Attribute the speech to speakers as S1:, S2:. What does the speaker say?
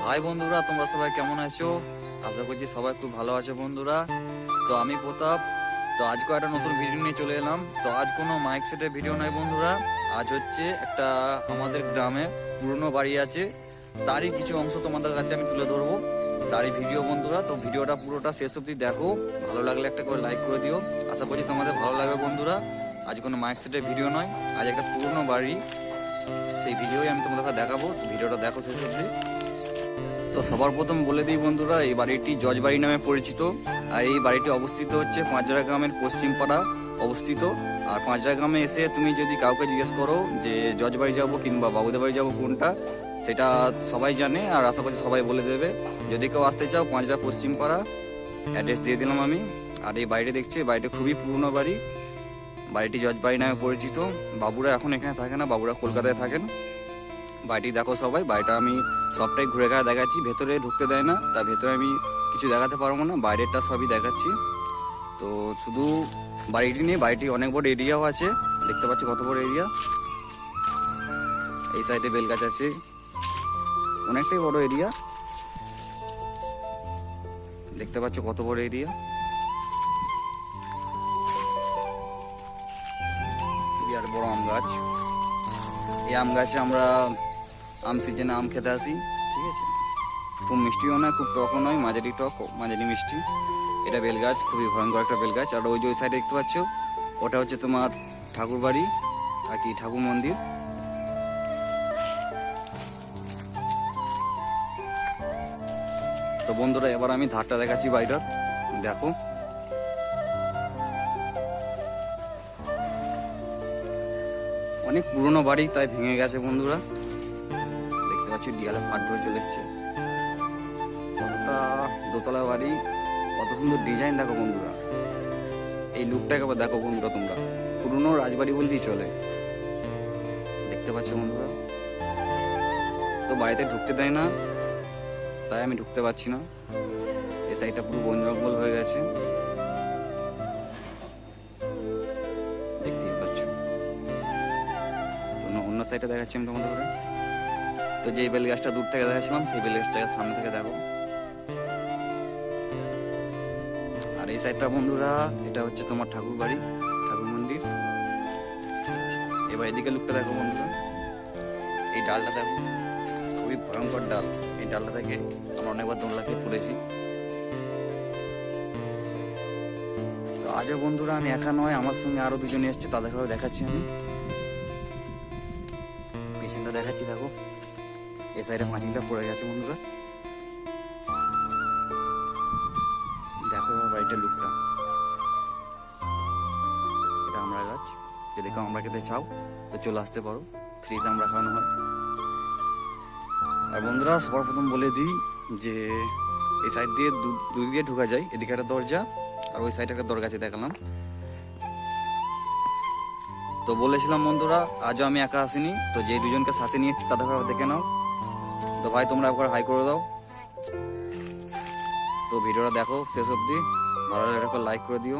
S1: High বন্ধুরা, তোমরা সবাই কেমন আছো? আশা করছি সবাই খুব ভালো আছো বন্ধুরা। তো আমি প্রতাপ। তো আজকে একটা নতুন ভিডিও নিয়ে চলে এলাম। তো আজ কোনো মাইক সেটের ভিডিও নয় বন্ধুরা, আজ হচ্ছে একটা আমাদের গ্রামে পুরনো বাড়ি আছে, তারই কিছু অংশ তোমাদের কাছে আমি তুলে ধরবো, তারই ভিডিও বন্ধুরা। তো ভিডিওটা পুরোটা শেষ অবধি দেখো, ভালো লাগলে একটা করে লাইক করে দিও। আশা করছি তোমাদের ভালো লাগবে বন্ধুরা। আজ কোনো মাইক সেটের ভিডিও নয়, আজ একটা পুরনো বাড়ি, সেই ভিডিওই আমি তোমাদের দেখাবো। ভিডিওটা দেখো শেষ অবধি। তো সবার প্রথম বলে দিই বন্ধুরা, এই বাড়িটি জজবাড়ি নামে পরিচিত। আর এই বাড়িটি অবস্থিত হচ্ছে পাঁচরা গ্রামের পশ্চিম পাড়া অবস্থিত। আর পাঁচরা গ্রামে এসে তুমি যদি কাউকে জিজ্ঞেস করো যে জজবাড়ি যাবো কিংবা বাবুদের বাড়ি যাবো কোনটা, সেটা সবাই জানে আর আশা করছি সবাই বলে দেবে। যদি কেউ আসতে চাও পাঁচরা পশ্চিম পাড়া, অ্যাড্রেস দিয়ে দিলাম আমি। আর এই বাড়িটা দেখছো, এই বাড়িটা খুবই পুরনো বাড়ি, বাড়িটি জজবাড়ি নামে পরিচিত। বাবুরা এখন এখানে থাকে না, বাবুরা কলকাতায় থাকেন। বাড়িটি দেখো সবাই, বাড়িটা আমি সবটাই ঘুরে ঘুরে দেখাচ্ছি, ভেতরে ঢুকতে দেয় না, তার ভেতরে আমি কিছু দেখাতে পারবো না, বাইরেরটা সবই দেখাচ্ছি। তো শুধু বাড়িটি নেই, বাড়িটি অনেক বড় এরিয়াও আছে, দেখতে পাচ্ছি কত বড় এরিয়া। এই সাইডে বেলগাছ আছে, অনেকটাই বড় এরিয়া, দেখতে পাচ্ছ কত বড় এরিয়া। আর বড় আম গাছ, এই আম গাছে আমরা আম সিজনে আম খেতে আসি, ঠিক আছে। খুব মিষ্টিও নয়, খুব টকও নয়, মাঝারি টক মাঝারি মিষ্টি। এটা বেলগাছ, খুবই ভয়ঙ্কর একটা বেলগাছ। আর ওই যে ওই সাইডে দেখতে পাচ্ছ, ওটা হচ্ছে তোমার ঠাকুর বাড়ি আর কি ঠাকুর মন্দির। তো বন্ধুরা, এবার আমি ধারটা দেখাচ্ছি বাড়িটার, দেখো। অনেক পুরনো বাড়ি, তাই ভেঙে গেছে বন্ধুরা। দেখতে পাচ্ছি ডিয়ালে ফাট ধরে চলে এসছে। কতটা দোতলা বাড়ি, কত সুন্দর ডিজাইন দেখো বন্ধুরা। এই লুকটাকে আবার দেখো বন্ধুরা, তোমরা পুরনো রাজবাড়ি বললেই চলে, দেখতে পাচ্ছ বন্ধুরা। তো বাড়িতে ঢুকতে দেয় না, তাই আমি ঢুকতে পারছি না। এই সাইডটা পুরো বন জঙ্গল হয়ে গেছে, দেখতেই পাচ্ছ। অন্য সাইডটা দেখাচ্ছি আমি তোমাদের। তো যে বেল গাছটা দূর থেকে দেখাচ্ছিলাম, সেই বেল গাছটাকে সামনে থেকে দেখো। আর এই সাইডটা বন্ধুরা, এটা হচ্ছে তোমার ঠাকুর বাড়ি, ঠাকুর মন্দির। এবার এদিকে লুকটা দেখো বন্ধুরা, এই ডালটা দেখো, খুবই ভয়ঙ্কর ডাল। এই ডালটা থেকে আমরা অনেকবার দোলনা খেয়ে পড়েছি। তো আজও বন্ধুরা আমি একা নয়, আমার সঙ্গে আরো দুজনে এসছে, তাদেরকেও দেখাচ্ছি আমি। পেছনটা দেখাচ্ছি দেখো, এই সাইডে মাছিটা পড়ে গেছে বন্ধুরা, দেখো বাড়িটার লুকটা। এটা আমরা গাছ, যদি কেউ আমরা খেতে চাও তো চলে আসতে পারো, ফ্রিতে আমরা খাওয়ানো হয়। আর বন্ধুরা, সবার প্রথম বলে দিই যে এই সাইড দিয়ে দুই দিয়ে ঢোকা যায়, এদিকে একটা দরজা আর ওই সাইডে একটা দরজা আছে দেখলাম। তো বলেছিলাম বন্ধুরা, আজও আমি একা আসিনি, তো যে দুজনকে সাথে নিয়ে এসেছি তাদের দেখে নাও। তো ভাই তোমরা একবার হাই করে দাও। তো ভিডিওটা দেখো শেষ অবধি, ভালো লাগলে একটা লাইক করে দিও।